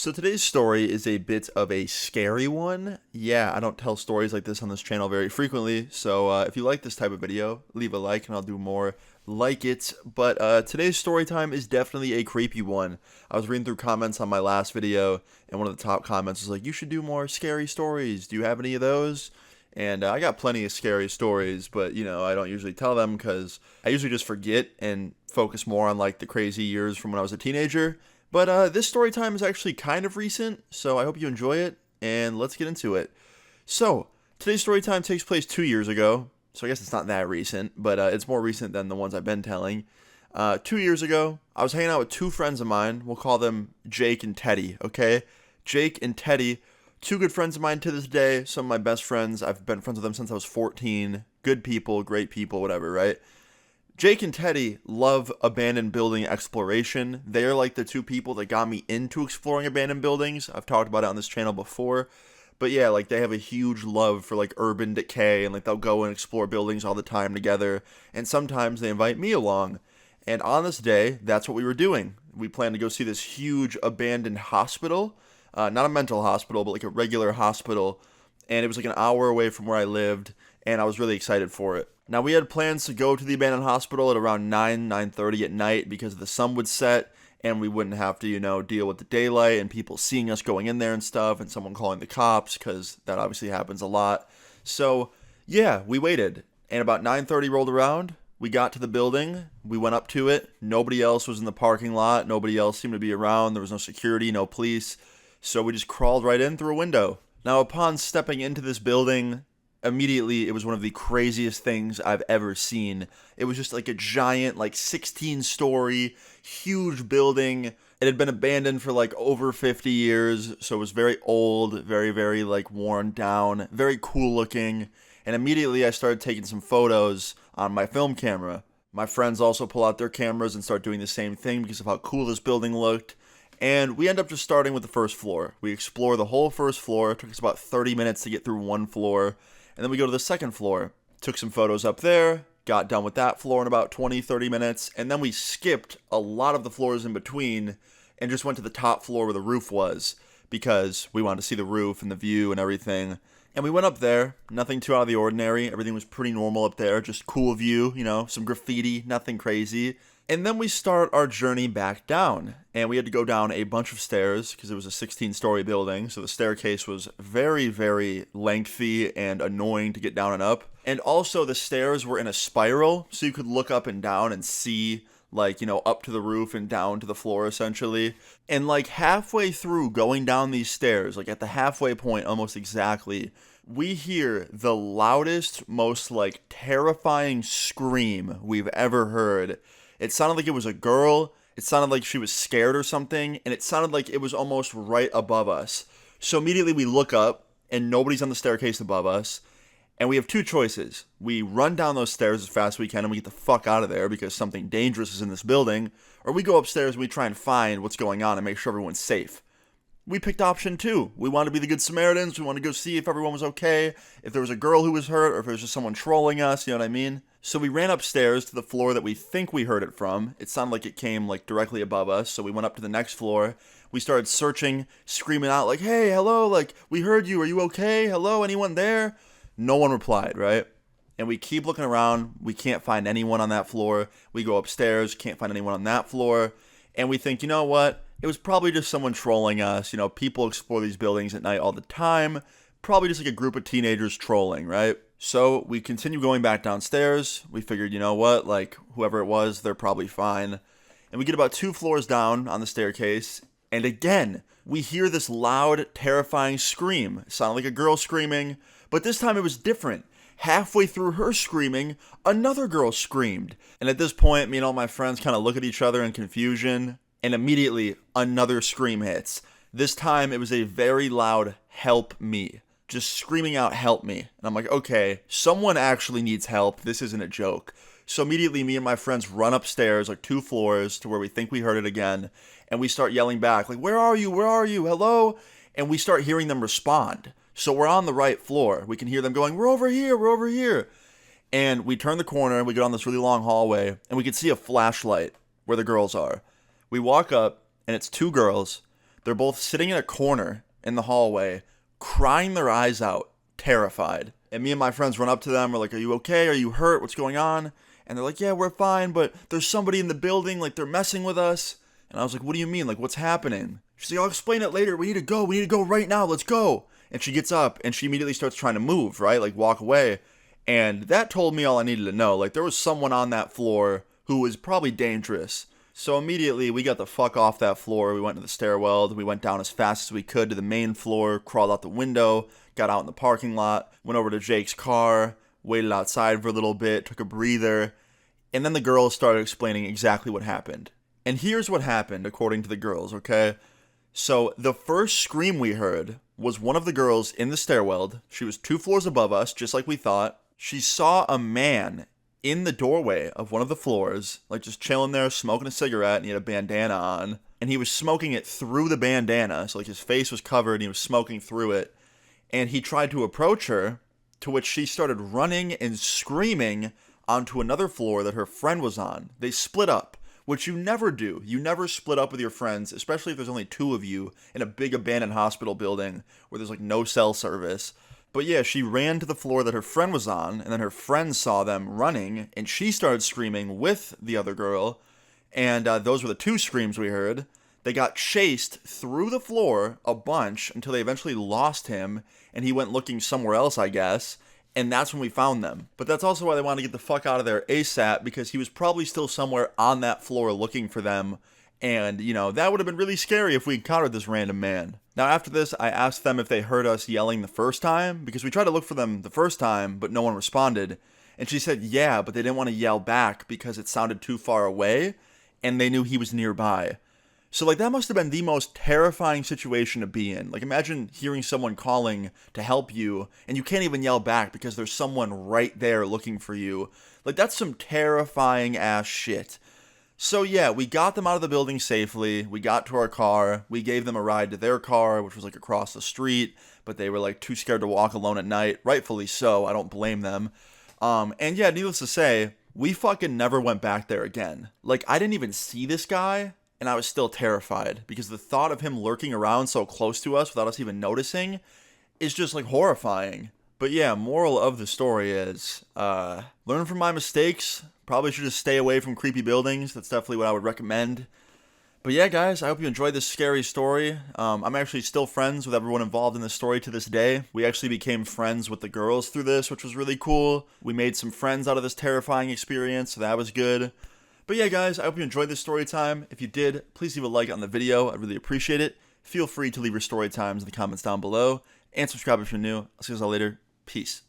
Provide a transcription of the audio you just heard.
So today's story is a bit of a scary one. Yeah, I don't tell stories like this on this channel very frequently, so if you like this type of video, leave a like and I'll do more like it. But today's story time is definitely a creepy one. I was reading through comments on my last video, and one of the top comments was like, you should do more scary stories. Do you have any of those? And I got plenty of scary stories, but I don't usually tell them because I usually just forget and focus more on like the crazy years from when I was a teenager. But this story time is actually kind of recent, so I hope you enjoy it, and let's get into it. So, today's story time takes place 2 years ago, so I guess it's not that recent, but it's more recent than the ones I've been telling. 2 years ago, I was hanging out with two friends of mine. We'll call them Jake and Teddy, okay? Jake and Teddy, two good friends of mine to this day, some of my best friends. I've been friends with them since I was 14. Good people, great people, whatever, right? Jake and Teddy love abandoned building exploration. They're like the two people that got me into exploring abandoned buildings. I've talked about it on this channel before. But yeah, like they have a huge love for like urban decay, and like they'll go and explore buildings all the time together. And sometimes they invite me along. And on this day, that's what we were doing. We planned to go see this huge abandoned hospital. Not a mental hospital, but like a regular hospital. And it was like an hour away from where I lived, and I was really excited for it. Now, we had plans to go to the abandoned hospital at around 9:30 at night because the sun would set and we wouldn't have to, deal with the daylight and people seeing us going in there and stuff and someone calling the cops because that obviously happens a lot. So, yeah, we waited. And about 9:30 rolled around. We got to the building. We went up to it. Nobody else was in the parking lot. Nobody else seemed to be around. There was no security, no police. So we just crawled right in through a window. Now, upon stepping into this building, immediately it was one of the craziest things I've ever seen. It was just like a giant, like 16-story, huge building. It had been abandoned for like over 50 years, so it was very old, very, very like worn down, very cool looking. And immediately I started taking some photos on my film camera. My friends also pull out their cameras and start doing the same thing because of how cool this building looked. And we end up just starting with the first floor. We explore the whole first floor. It took us about 30 minutes to get through one floor. And then we go to the second floor. Took some photos up there. Got done with that floor in about 20-30 minutes. And then we skipped a lot of the floors in between and just went to the top floor where the roof was because we wanted to see the roof and the view and everything. And we went up there. Nothing too out of the ordinary. Everything was pretty normal up there. Just cool view, some graffiti, nothing crazy. And then we start our journey back down. And we had to go down a bunch of stairs because it was a 16-story building. So the staircase was very, very lengthy and annoying to get down and up. And also the stairs were in a spiral. So you could look up and down and see up to the roof and down to the floor essentially. And like halfway through going down these stairs, like at the halfway point almost exactly, we hear the loudest, most like terrifying scream we've ever heard. It sounded like it was a girl. It sounded like she was scared or something. And it sounded like it was almost right above us. So immediately we look up and nobody's on the staircase above us. And we have two choices. We run down those stairs as fast as we can and we get the fuck out of there because something dangerous is in this building. Or we go upstairs and we try and find what's going on and make sure everyone's safe. We picked option two. We wanted to be the good Samaritans. We wanted to go see if everyone was okay, if there was a girl who was hurt, or if it was just someone trolling us, you know what I mean? So we ran upstairs to the floor that we think we heard it from. It sounded like it came like directly above us, so we went up to the next floor. We started searching, screaming out like, hey, hello, like, we heard you, are you okay? Hello, anyone there? No one replied, right? And we keep looking around. We can't find anyone on that floor. We go upstairs, can't find anyone on that floor. And we think, you know what? It was probably just someone trolling us. People explore these buildings at night all the time. Probably just like a group of teenagers trolling, right? So we continue going back downstairs. We figured, you know what? Like, whoever it was, they're probably fine. And we get about 2 floors down on the staircase. And again, we hear this loud, terrifying scream. It sounded like a girl screaming. But this time it was different. Halfway through her screaming, another girl screamed. And at this point, me and all my friends kind of look at each other in confusion. And immediately, another scream hits. This time, it was a very loud, help me. Just screaming out, help me. And I'm like, okay, someone actually needs help. This isn't a joke. So immediately, me and my friends run upstairs, like 2 floors, to where we think we heard it again. And we start yelling back, like, where are you? Where are you? Hello? And we start hearing them respond. So we're on the right floor. We can hear them going, we're over here, we're over here. And we turn the corner, and we go down this really long hallway, and we can see a flashlight where the girls are. We walk up, and it's 2 girls. They're both sitting in a corner in the hallway, crying their eyes out, terrified. And me and my friends run up to them. We're like, "Are you okay? Are you hurt? What's going on?" And they're like, "Yeah, we're fine, but there's somebody in the building, like they're messing with us." And I was like, "What do you mean? Like, what's happening?" She's like, "I'll explain it later. We need to go. We need to go right now. Let's go." And she gets up and she immediately starts trying to move, right? Like walk away. And that told me all I needed to know. Like there was someone on that floor who was probably dangerous. So immediately we got the fuck off that floor. We went to the stairwell. We went down as fast as we could to the main floor, crawled out the window, got out in the parking lot, went over to Jake's car, waited outside for a little bit, took a breather. And then the girls started explaining exactly what happened. And here's what happened according to the girls, okay? So the first scream we heard was one of the girls in the stairwell. She was 2 floors above us, just like we thought. She saw a man in the doorway of one of the floors, like just chilling there, smoking a cigarette, and he had a bandana on. And he was smoking it through the bandana, so like his face was covered, and he was smoking through it. And he tried to approach her, to which she started running and screaming onto another floor that her friend was on. They split up, which you never do. You never split up with your friends, especially if there's only 2 of you in a big abandoned hospital building where there's like no cell service. But yeah, she ran to the floor that her friend was on, and then her friend saw them running, and she started screaming with the other girl, and those were the 2 screams we heard. They got chased through the floor a bunch until they eventually lost him, and he went looking somewhere else, I guess, and that's when we found them. But that's also why they wanted to get the fuck out of there ASAP, because he was probably still somewhere on that floor looking for them. And, you know, that would have been really scary if we encountered this random man. Now, after this, I asked them if they heard us yelling the first time, because we tried to look for them the first time, but no one responded. And she said, yeah, but they didn't want to yell back because it sounded too far away, and they knew he was nearby. So, like, that must have been the most terrifying situation to be in. Like, imagine hearing someone calling to help you, and you can't even yell back because there's someone right there looking for you. Like, that's some terrifying ass shit. So yeah, we got them out of the building safely. We got to our car. We gave them a ride to their car, which was like across the street, but they were like too scared to walk alone at night. Rightfully so. I don't blame them. And yeah, needless to say, we fucking never went back there again. Like, I didn't even see this guy, and I was still terrified because the thought of him lurking around so close to us without us even noticing is just like horrifying. But yeah, moral of the story is, learn from my mistakes. Probably should just stay away from creepy buildings. That's definitely what I would recommend. But yeah, guys, I hope you enjoyed this scary story. I'm actually still friends with everyone involved in this story to this day. We actually became friends with the girls through this, which was really cool. We made some friends out of this terrifying experience, so that was good. But yeah, guys, I hope you enjoyed this story time. If you did, please leave a like on the video. I'd really appreciate it. Feel free to leave your story times in the comments down below. And subscribe if you're new. I'll see you guys all later. Peace.